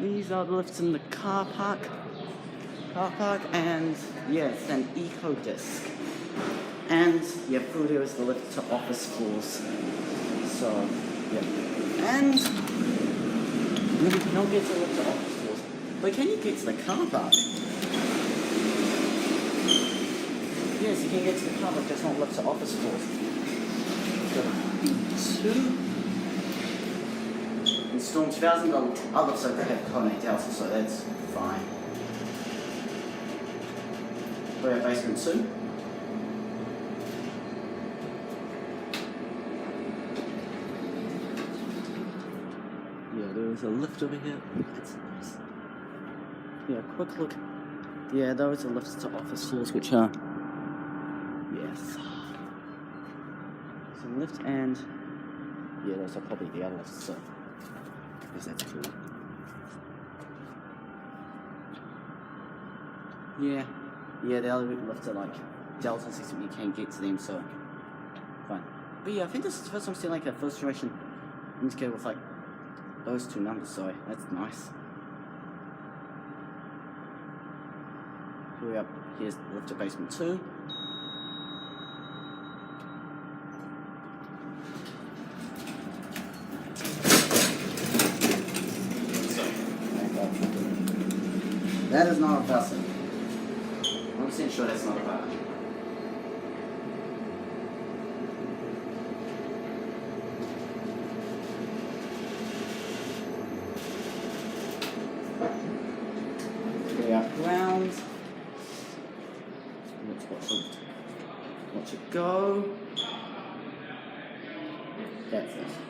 These are the lifts in the car park. And yeah, it's an Ecodisc. And yeah, through there is the lift to office floors. So yeah. And you don't get to lift to office floors. But can you get to the car park? Yes, you can get to the car park, just not lift to office floors. B2. In Storm 2000, the others over have KONE Delta, so that's fine. We're at basement 2. Yeah, there's a lift over here. That's nice. Yeah, quick look. Yeah, those are lifts to office floors, which are... Yes. Some lift and... Yeah, those are probably the other lifts, so... Because that's cool. Yeah. Yeah, the other lifts are like Delta system, you can't get to them, so... Fine. But yeah, I think this is the first time I've seen like a first generation indicator with like those two numbers, so that's nice. Here we are, here's the lift to basement 2. That is not a person. 100% sure that's not a bar. We are ground. Let's watch it go. That's it.